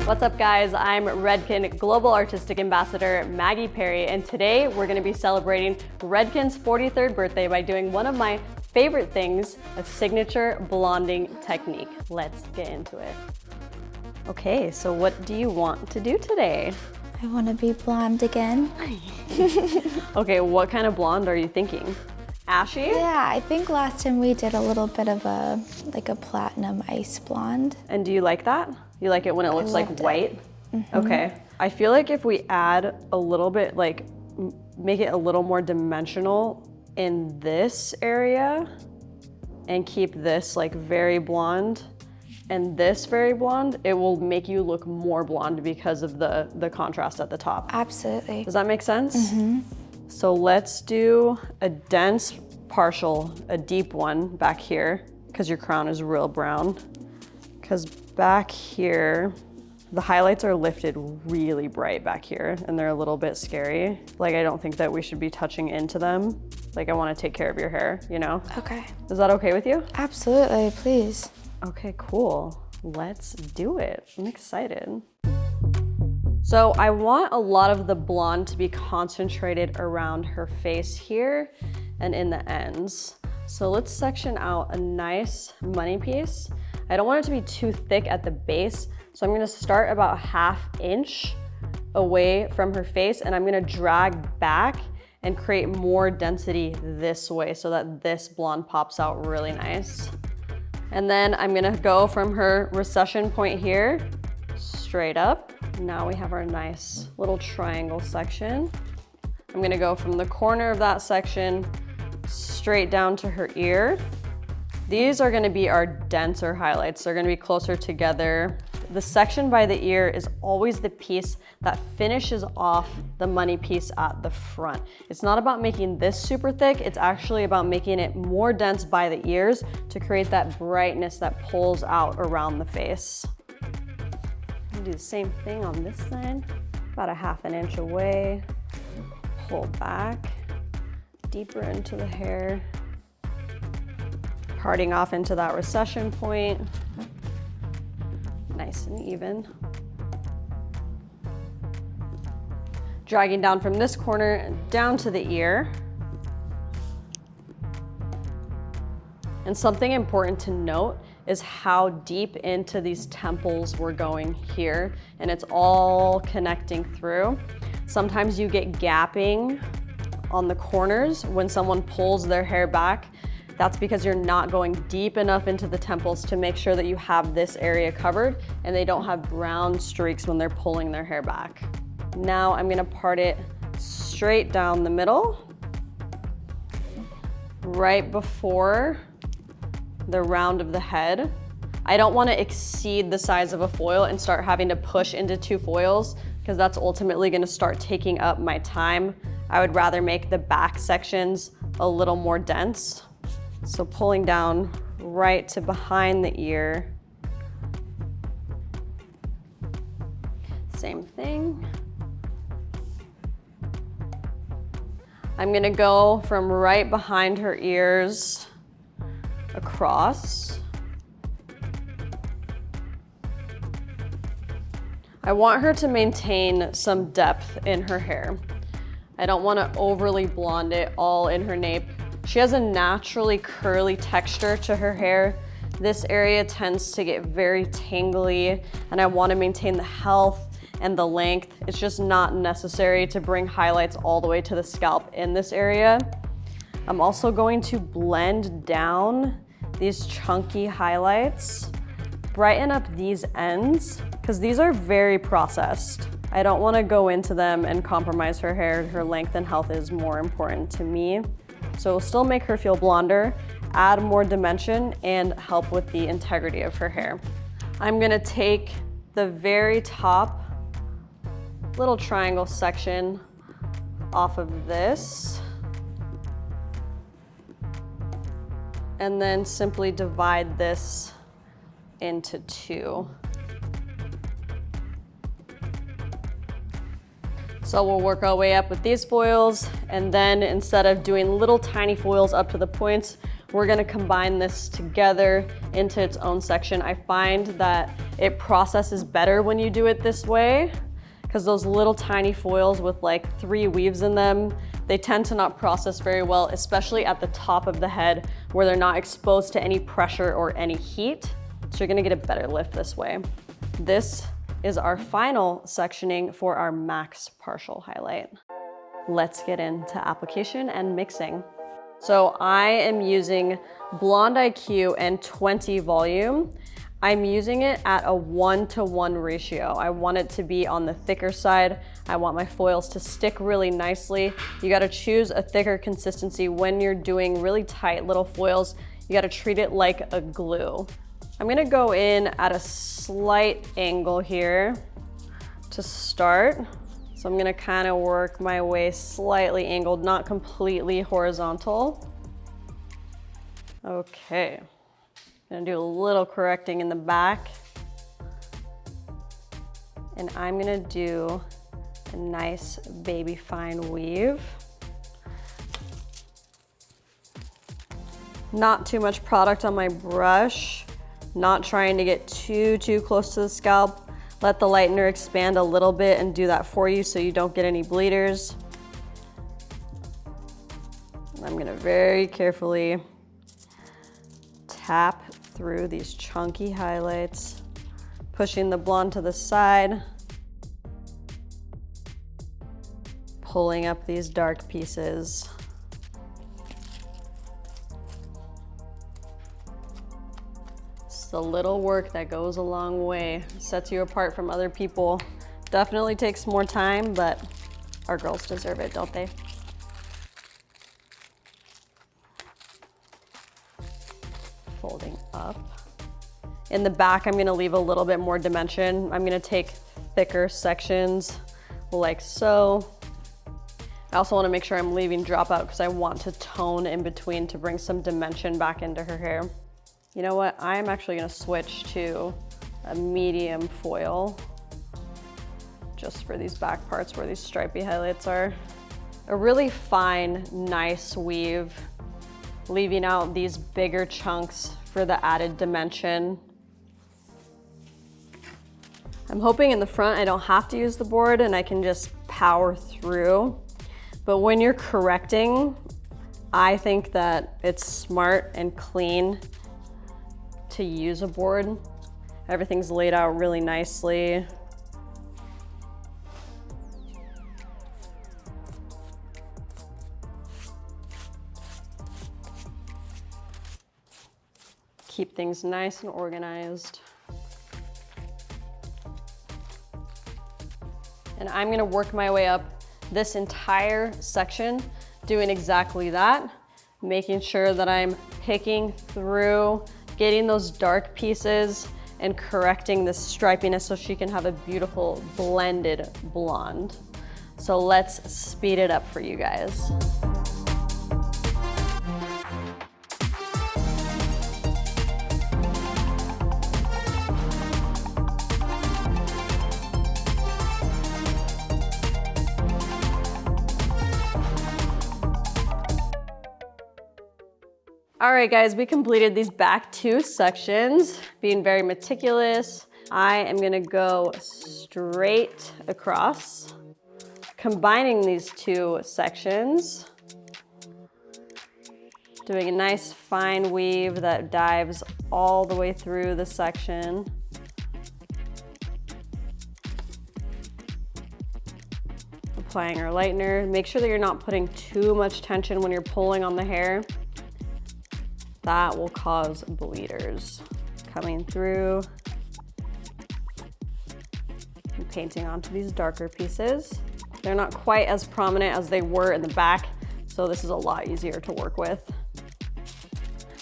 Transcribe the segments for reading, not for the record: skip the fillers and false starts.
What's up guys, I'm Redken Global Artistic Ambassador Maggie Perry, and today we're gonna be celebrating Redken's 43rd birthday by doing one of my favorite things, a signature blonding technique. Let's get into it. Okay, so what do you want to do today? I want to be blonde again. Okay, what kind of blonde are you thinking? Ashy? Yeah, I think last time we did a little bit of a platinum ice blonde. And do you like that? You like it when it looks like white? Mm-hmm. Okay. I feel like if we add a little bit, like make it a little more dimensional in this area and keep this like very blonde and this very blonde, it will make you look more blonde because of the contrast at the top. Absolutely. Does that make sense? Mm-hmm. So let's do a dense partial, a deep one back here, because your crown is real brown. Because back here, the highlights are lifted really bright back here, and they're a little bit scary. Like, I don't think that we should be touching into them. Like, I want to take care of your hair, you know? Okay. Is that okay with you? Absolutely, please. Okay, cool. Let's do it. I'm excited. So I want a lot of the blonde to be concentrated around her face here and in the ends. So let's section out a nice money piece. I don't want it to be too thick at the base, so I'm gonna start about 1/2 inch away from her face, and I'm gonna drag back and create more density this way so that this blonde pops out really nice. And then I'm gonna go from her recession point here, straight up. Now we have our nice little triangle section. I'm gonna go from the corner of that section straight down to her ear. These are gonna be our denser highlights. They're gonna be closer together. The section by the ear is always the piece that finishes off the money piece at the front. It's not about making this super thick, it's actually about making it more dense by the ears to create that brightness that pulls out around the face. Do the same thing on this side, about 1/2 inch away, pull back, deeper into the hair, parting off into that recession point, nice and even. Dragging down from this corner down to the ear. And something important to note is how deep into these temples we're going here, and it's all connecting through. Sometimes you get gapping on the corners when someone pulls their hair back. That's because you're not going deep enough into the temples to make sure that you have this area covered and they don't have brown streaks when they're pulling their hair back. Now I'm gonna part it straight down the middle, right before the round of the head. I don't want to exceed the size of a foil and start having to push into 2 foils because that's ultimately going to start taking up my time. I would rather make the back sections a little more dense. So pulling down right to behind the ear. Same thing. I'm going to go from right behind her ears across. I want her to maintain some depth in her hair. I don't want to overly blonde it all in her nape. She has a naturally curly texture to her hair. This area tends to get very tangly, and I want to maintain the health and the length. It's just not necessary to bring highlights all the way to the scalp in this area. I'm also going to blend down these chunky highlights, brighten up these ends, because these are very processed. I don't want to go into them and compromise her hair. Her length and health is more important to me. So it'll still make her feel blonder, add more dimension, and help with the integrity of her hair. I'm gonna take the very top little triangle section off of this, and then simply divide this into 2. So we'll work our way up with these foils, and then instead of doing little tiny foils up to the points, we're gonna combine this together into its own section. I find that it processes better when you do it this way, because those little tiny foils with like 3 weaves in them, they tend to not process very well, especially at the top of the head where they're not exposed to any pressure or any heat. So you're gonna get a better lift this way. This is our final sectioning for our max partial highlight. Let's get into application and mixing. So I am using Blonde IQ and 20 volume. I'm using it at a 1-to-1 ratio. I want it to be on the thicker side. I want my foils to stick really nicely. You gotta choose a thicker consistency when you're doing really tight little foils. You gotta treat it like a glue. I'm gonna go in at a slight angle here to start. So I'm gonna kind of work my way slightly angled, not completely horizontal. Okay. Gonna do a little correcting in the back. And I'm gonna do a nice baby fine weave. Not too much product on my brush. Not trying to get too close to the scalp. Let the lightener expand a little bit and do that for you so you don't get any bleeders. I'm gonna very carefully tap through these chunky highlights, pushing the blonde to the side, pulling up these dark pieces. It's the little work that goes a long way, sets you apart from other people. Definitely takes more time, but our girls deserve it, don't they? Folding up. In the back, I'm gonna leave a little bit more dimension. I'm gonna take thicker sections like so. I also wanna make sure I'm leaving dropout because I want to tone in between to bring some dimension back into her hair. You know what? I'm actually gonna switch to a medium foil just for these back parts where these stripy highlights are. A really fine, nice weave, leaving out these bigger chunks for the added dimension. I'm hoping in the front I don't have to use the board and I can just power through. But when you're correcting, I think that it's smart and clean to use a board. Everything's laid out really nicely. Keep things nice and organized. And I'm gonna work my way up this entire section, doing exactly that, making sure that I'm picking through, getting those dark pieces and correcting this stripiness so she can have a beautiful blended blonde. So let's speed it up for you guys. All right, guys, we completed these back 2 sections, being very meticulous. I am gonna go straight across, combining these 2 sections, doing a nice fine weave that dives all the way through the section. Applying our lightener. Make sure that you're not putting too much tension when you're pulling on the hair. That will cause bleeders. Coming through and painting onto these darker pieces. They're not quite as prominent as they were in the back, so this is a lot easier to work with.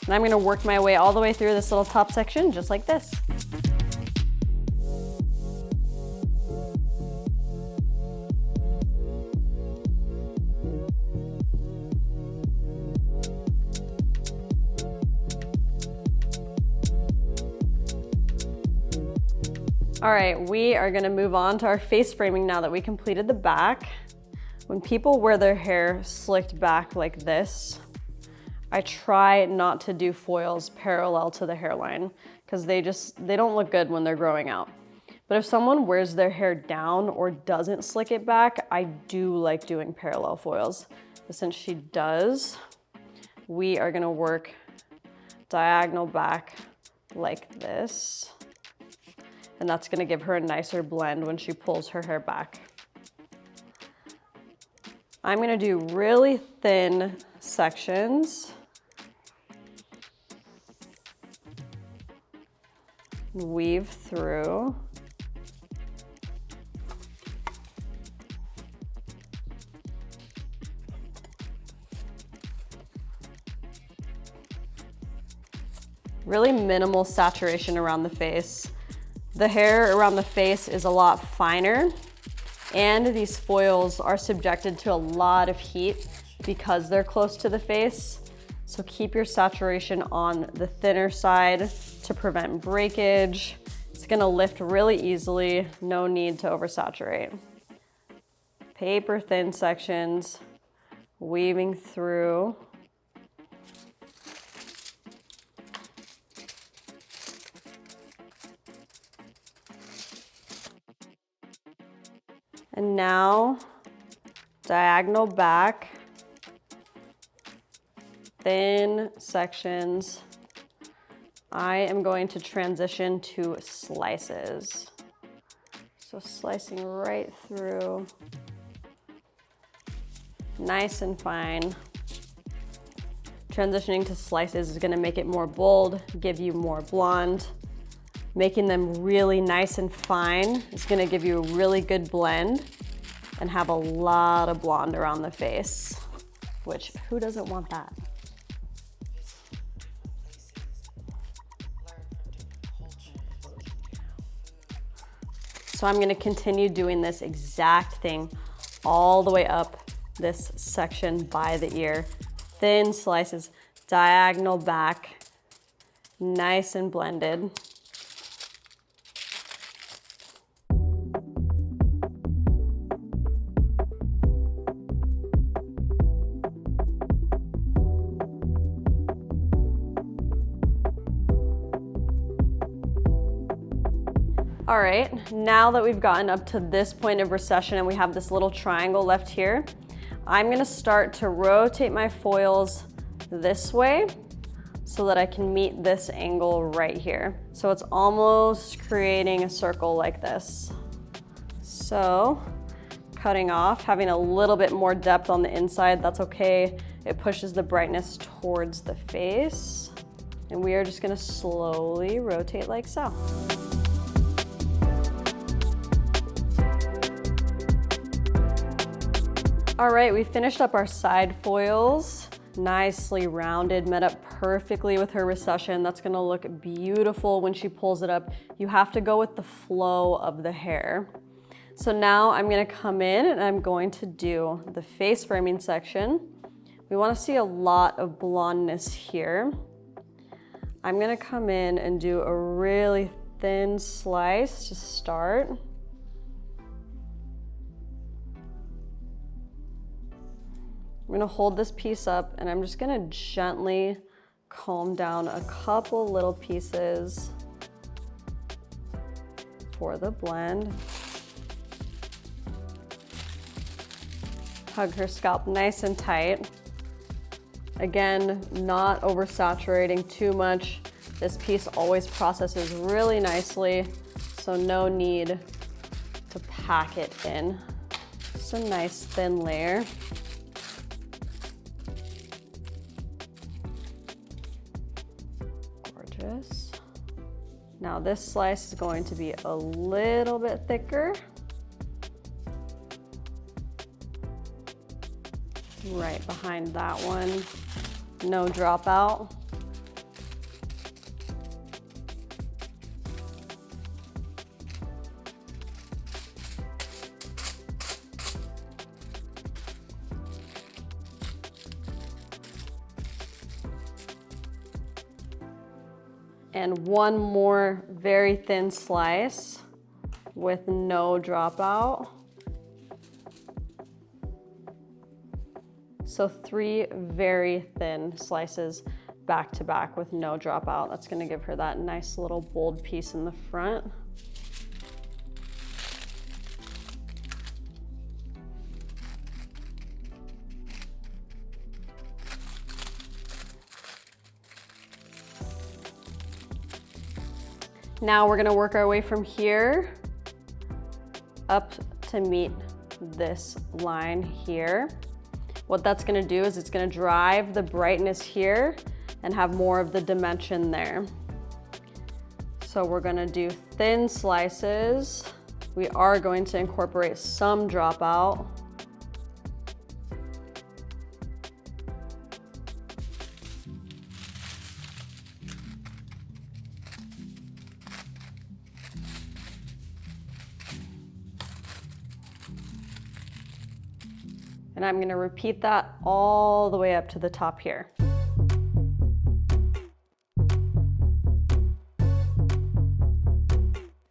And I'm gonna work my way all the way through this little top section, just like this. All right, we are gonna move on to our face framing now that we completed the back. When people wear their hair slicked back like this, I try not to do foils parallel to the hairline because they don't look good when they're growing out. But if someone wears their hair down or doesn't slick it back, I do like doing parallel foils. But since she does, we are gonna work diagonal back like this. And that's gonna give her a nicer blend when she pulls her hair back. I'm gonna do really thin sections. Weave through. Really minimal saturation around the face. The hair around the face is a lot finer, and these foils are subjected to a lot of heat because they're close to the face. So keep your saturation on the thinner side to prevent breakage. It's gonna lift really easily, no need to oversaturate. Paper thin sections, weaving through. And now, diagonal back, thin sections. I am going to transition to slices. So slicing right through, nice and fine. Transitioning to slices is gonna make it more bold, give you more blonde. Making them really nice and fine is gonna give you a really good blend and have a lot of blonde around the face, which who doesn't want that? So I'm gonna continue doing this exact thing all the way up this section by the ear. Thin slices, diagonal back, nice and blended. All right, now that we've gotten up to this point of recession and we have this little triangle left here, I'm gonna start to rotate my foils this way so that I can meet this angle right here. So it's almost creating a circle like this. So cutting off, having a little bit more depth on the inside, that's okay. It pushes the brightness towards the face. And we are just gonna slowly rotate like so. All right, we finished up our side foils. Nicely rounded, met up perfectly with her recession. That's gonna look beautiful when she pulls it up. You have to go with the flow of the hair. So now I'm gonna come in and I'm going to do the face framing section. We wanna see a lot of blondness here. I'm gonna come in and do a really thin slice to start. I'm gonna hold this piece up and I'm just gonna gently comb down a couple little pieces for the blend. Hug her scalp nice and tight. Again, not oversaturating too much. This piece always processes really nicely, so no need to pack it in. Just a nice thin layer. Gorgeous. Now this slice is going to be a little bit thicker. Right behind that one. No dropout. And one more very thin slice with no dropout. So 3 very thin slices back to back with no dropout. That's gonna give her that nice little bold piece in the front. Now we're gonna work our way from here up to meet this line here. What that's gonna do is it's gonna drive the brightness here and have more of the dimension there. So we're gonna do thin slices. We are going to incorporate some dropout. And I'm gonna repeat that all the way up to the top here.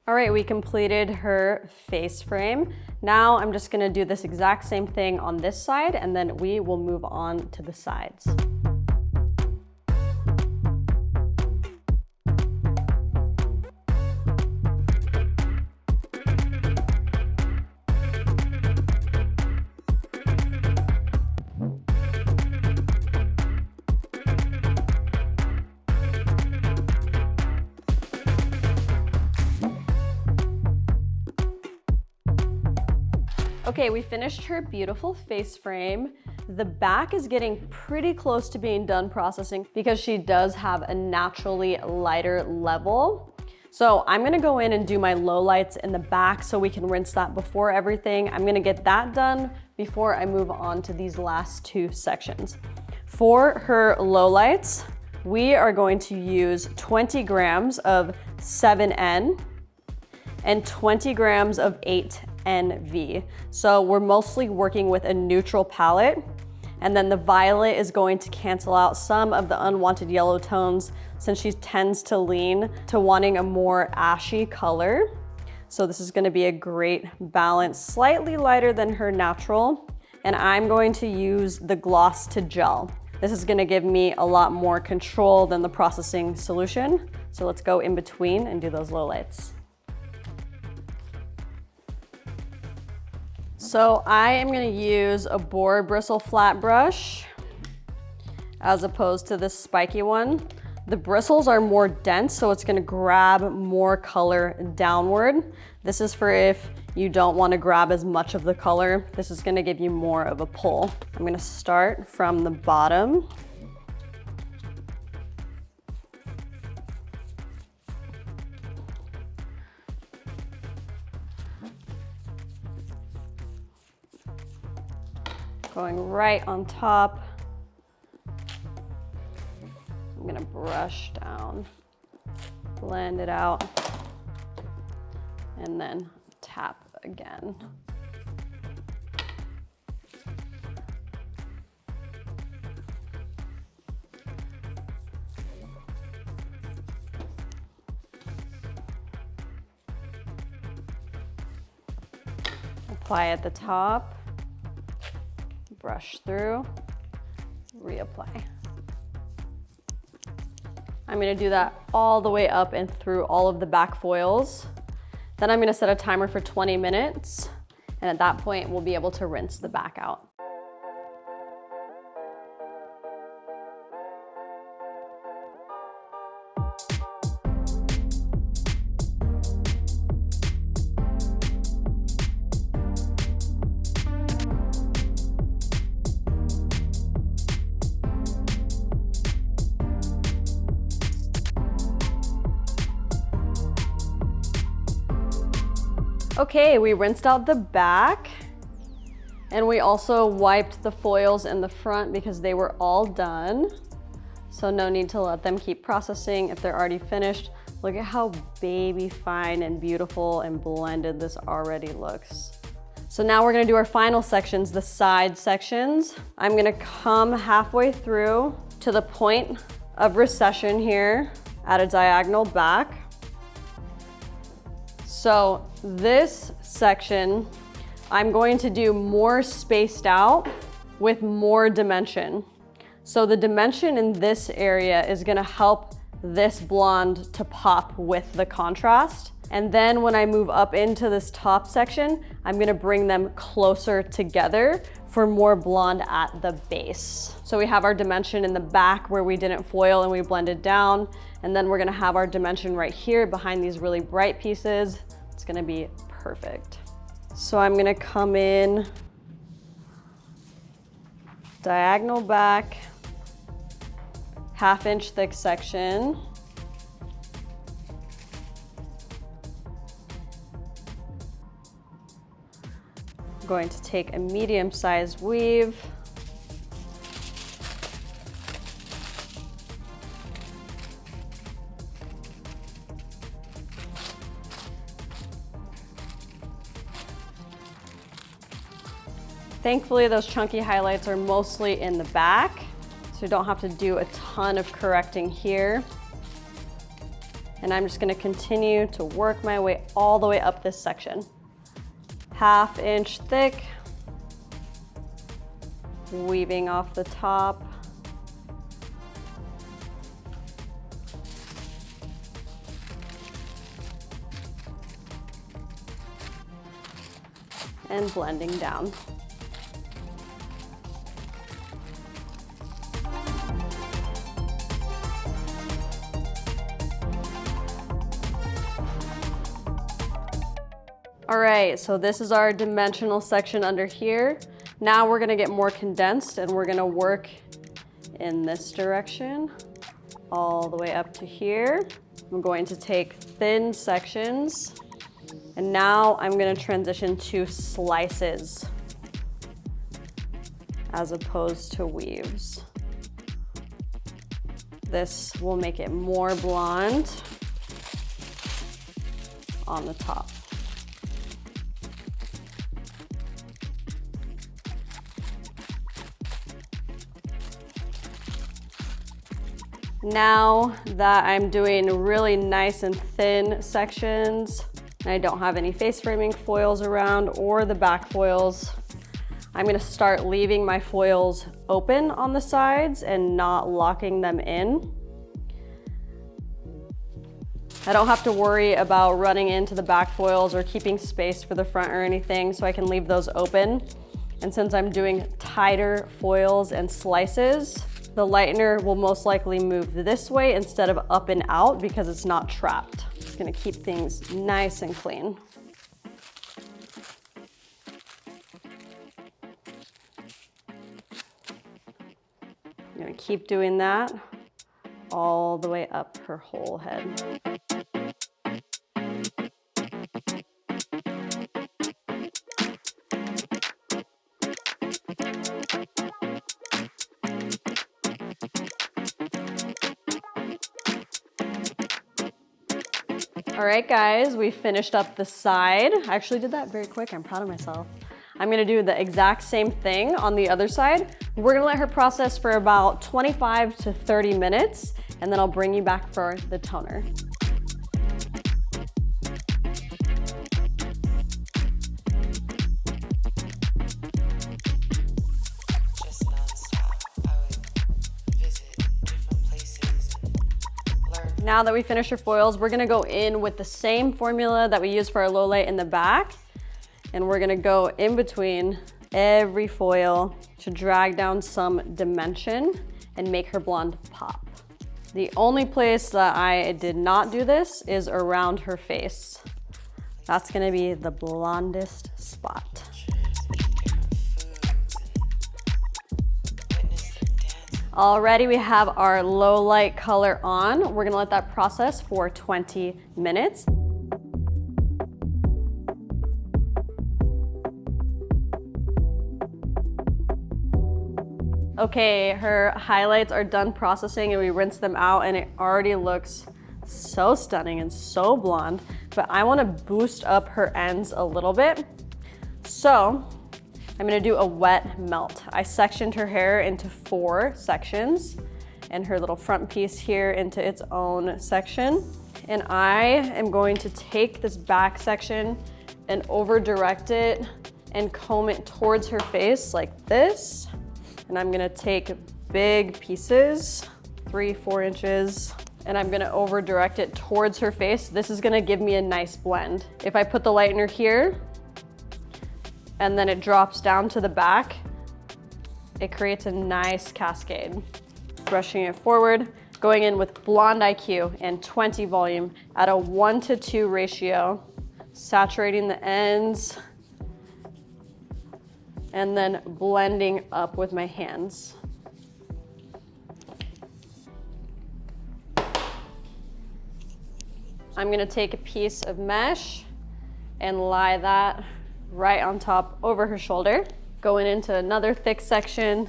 All right, we completed her face frame. Now I'm just gonna do this exact same thing on this side, and then we will move on to the sides. Okay, we finished her beautiful face frame. The back is getting pretty close to being done processing because she does have a naturally lighter level. So I'm gonna go in and do my lowlights in the back so we can rinse that before everything. I'm gonna get that done before I move on to these last 2 sections. For her lowlights, we are going to use 20 grams of 7N and 20 grams of 8NV. So we're mostly working with a neutral palette, and then the violet is going to cancel out some of the unwanted yellow tones since she tends to lean to wanting a more ashy color. So this is gonna be a great balance, slightly lighter than her natural. And I'm going to use the gloss to gel. This is gonna give me a lot more control than the processing solution. So let's go in between and do those lowlights. So I am gonna use a boar bristle flat brush as opposed to this spiky one. The bristles are more dense, so it's gonna grab more color downward. This is for if you don't wanna grab as much of the color. This is gonna give you more of a pull. I'm gonna start from the bottom. Going right on top. I'm gonna brush down, blend it out, and then tap again. Apply at the top. Brush through, reapply. I'm gonna do that all the way up and through all of the back foils. Then I'm gonna set a timer for 20 minutes, and at that point, we'll be able to rinse the back out. Okay, we rinsed out the back, and we also wiped the foils in the front because they were all done. So no need to let them keep processing if they're already finished. Look at how baby fine and beautiful and blended this already looks. So now we're gonna do our final sections, the side sections. I'm gonna come halfway through to the point of recession here at a diagonal back. So this section, I'm going to do more spaced out with more dimension. So the dimension in this area is gonna help this blonde to pop with the contrast. And then when I move up into this top section, I'm gonna bring them closer together for more blonde at the base. So we have our dimension in the back where we didn't foil and we blended down. And then we're gonna have our dimension right here behind these really bright pieces. It's gonna be perfect. So I'm gonna come in diagonal back, 1/2 inch thick section. I'm going to take a medium-sized weave. Thankfully, those chunky highlights are mostly in the back, so you don't have to do a ton of correcting here. And I'm just gonna continue to work my way all the way up this section. 1/2 inch thick, weaving off the top. And blending down. All right, so this is our dimensional section under here. Now we're gonna get more condensed and we're gonna work in this direction all the way up to here. I'm going to take thin sections and now I'm gonna transition to slices as opposed to weaves. This will make it more blonde on the top. Now that I'm doing really nice and thin sections, and I don't have any face framing foils around or the back foils, I'm gonna start leaving my foils open on the sides and not locking them in. I don't have to worry about running into the back foils or keeping space for the front or anything, so I can leave those open. And since I'm doing tighter foils and slices, the lightener will most likely move this way instead of up and out because it's not trapped. It's gonna keep things nice and clean. I'm gonna keep doing that all the way up her whole head. All right, guys, we finished up the side. I actually did that very quick. I'm proud of myself. I'm gonna do the exact same thing on the other side. We're gonna let her process for about 25 to 30 minutes, and then I'll bring you back for the toner. Now that we finished our foils, we're gonna go in with the same formula that we used for our low light in the back. And we're gonna go in between every foil to drag down some dimension and make her blonde pop. The only place that I did not do this is around her face. That's gonna be the blondest spot. Already we have our low light color on. We're gonna let that process for 20 minutes. Okay, her highlights are done processing and we rinsed them out and it already looks so stunning and so blonde, but I wanna boost up her ends a little bit. So I'm gonna do a wet melt. I sectioned her hair into 4 sections and her little front piece here into its own section. And I am going to take this back section and over direct it and comb it towards her face like this. And I'm gonna take big pieces, 3-4 inches, and I'm gonna over direct it towards her face. This is gonna give me a nice blend. If I put the lightener here, and then it drops down to the back, it creates a nice cascade. Brushing it forward, going in with Blonde IQ and 20 volume at a 1:2 ratio, saturating the ends, and then blending up with my hands. I'm gonna take a piece of mesh and lie that right on top over her shoulder. Going into another thick section,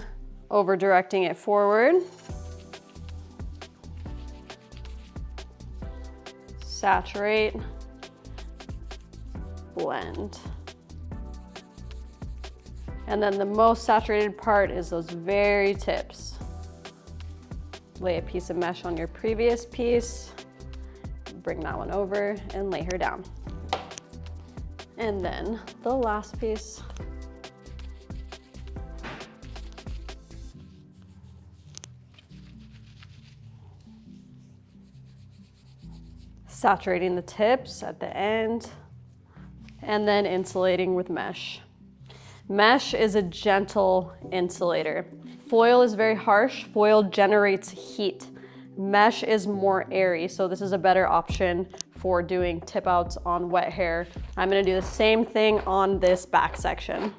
over directing it forward. Saturate, blend. And then the most saturated part is those very tips. Lay a piece of mesh on your previous piece, bring that one over and lay her down. And then the last piece. Saturating the tips at the end, and then insulating with mesh. Mesh is a gentle insulator. Foil is very harsh. Foil generates heat. Mesh is more airy, so this is a better option for doing tip outs on wet hair. I'm gonna do the same thing on this back section.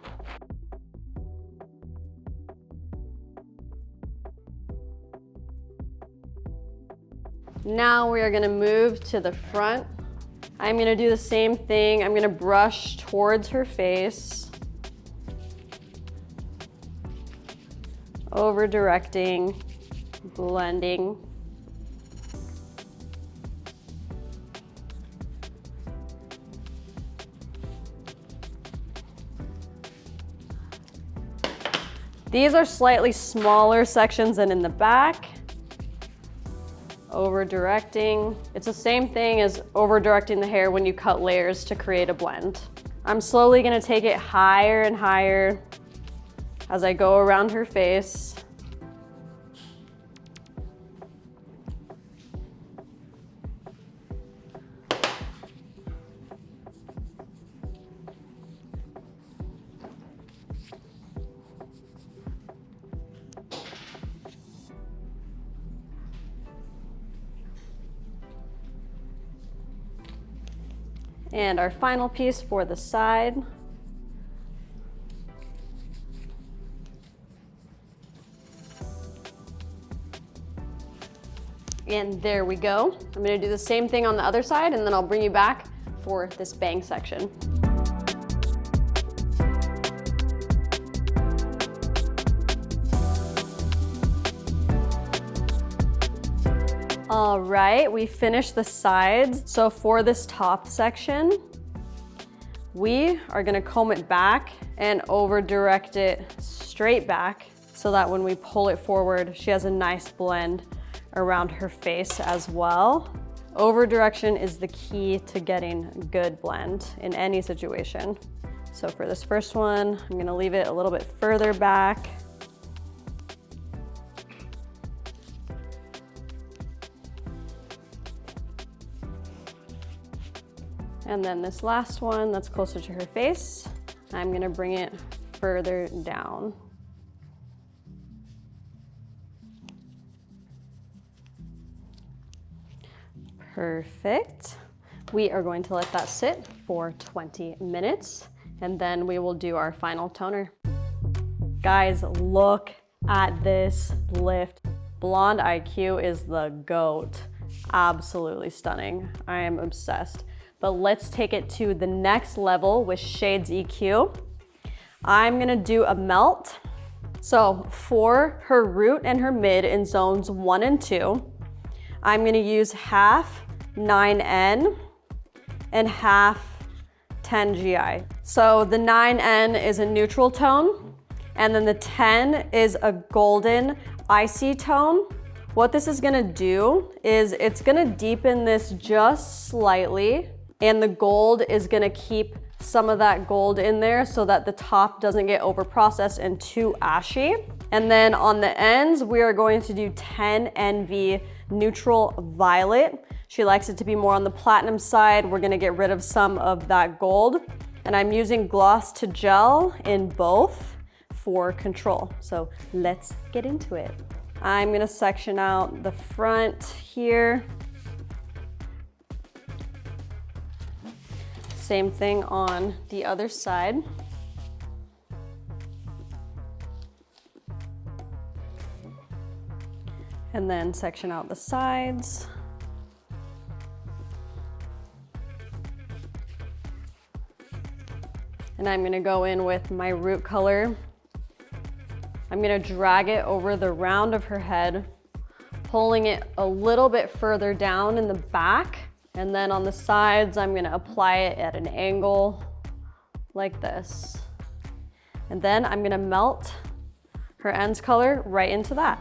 Now we are gonna move to the front. I'm gonna do the same thing. I'm gonna brush towards her face, over directing, blending. These are slightly smaller sections than in the back. Over directing. It's the same thing as over directing the hair when you cut layers to create a blend. I'm slowly gonna take it higher and higher as I go around her face. And our final piece for the side. And there we go. I'm gonna do the same thing on the other side, and then I'll bring you back for this bang section. All right, we finished the sides. So for this top section, we are gonna comb it back and over direct it straight back so that when we pull it forward, she has a nice blend around her face as well. Over direction is the key to getting a good blend in any situation. So for this first one, I'm gonna leave it a little bit further back. And then this last one that's closer to her face, I'm gonna bring it further down. Perfect. We are going to let that sit for 20 minutes, and then we will do our final toner. Guys, look at this lift. Blonde IQ is the GOAT. Absolutely stunning. I am obsessed. But let's take it to the next level with Shades EQ. I'm gonna do a melt. So for her root and her mid in zones 1 and 2, I'm gonna use half 9N and half 10 GI. So the 9N is a neutral tone, and then the 10 is a golden icy tone. What this is gonna do is it's gonna deepen this just slightly, and the gold is gonna keep some of that gold in there so that the top doesn't get over processed and too ashy. And then on the ends, we are going to do 10 NV Neutral Violet. She likes it to be more on the platinum side. We're gonna get rid of some of that gold. And I'm using gloss to gel in both for control. So let's get into it. I'm gonna section out the front here. Same thing on the other side. And then section out the sides. And I'm gonna go in with my root color. I'm gonna drag it over the round of her head, pulling it a little bit further down in the back. And then on the sides, I'm gonna apply it at an angle like this. And then I'm gonna melt her ends color right into that.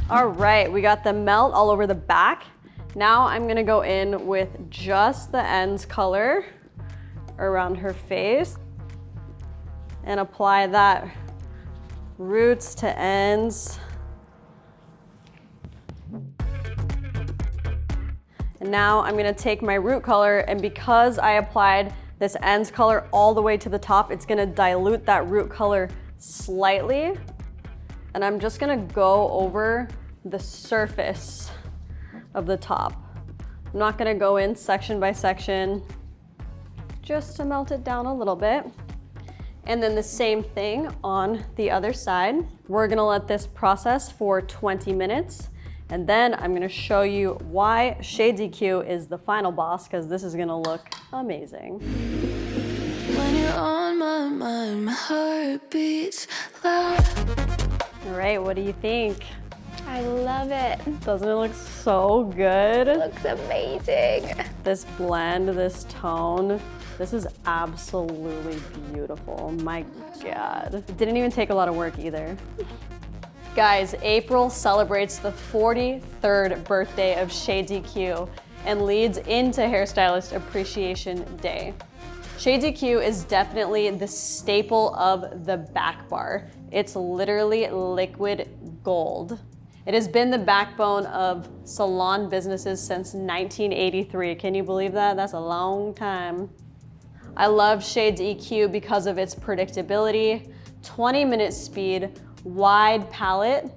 All right, we got the melt all over the back. Now I'm gonna go in with just the ends color around her face and apply that roots to ends. And now I'm gonna take my root color, and because I applied this ends color all the way to the top, it's gonna dilute that root color slightly. And I'm just gonna go over the surface of the top. I'm not gonna go in section by section, just to melt it down a little bit. And then the same thing on the other side. We're gonna let this process for 20 minutes. And then I'm gonna show you why Shades EQ is the final boss, because this is gonna look amazing. When you're on my mind, my heart beats loud. All right, what do you think? I love it. Doesn't it look so good? It looks amazing. This blend, this tone, this is absolutely beautiful. My God. It didn't even take a lot of work either. Guys, April celebrates the 43rd birthday of Shades EQ and leads into Hairstylist Appreciation Day. Shades EQ is definitely the staple of the back bar. It's literally liquid gold. It has been the backbone of salon businesses since 1983. Can you believe that? That's a long time. I love Shades EQ because of its predictability, 20-minute speed, wide palette,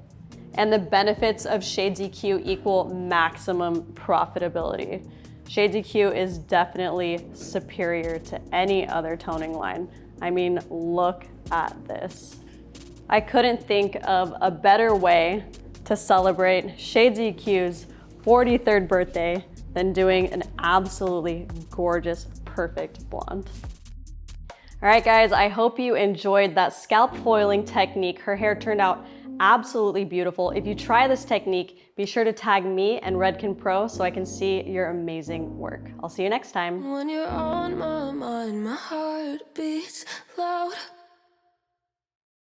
and the benefits of Shades EQ equal maximum profitability. Shades EQ is definitely superior to any other toning line. I mean, look at this. I couldn't think of a better way to celebrate Shades EQ's 43rd birthday than doing an absolutely gorgeous, perfect blonde. All right, guys, I hope you enjoyed that scalp foiling technique. Her hair turned out absolutely beautiful. If you try this technique, be sure to tag me and Redken Pro so I can see your amazing work. I'll see you next time. When you're on my mind, my heart beats loud.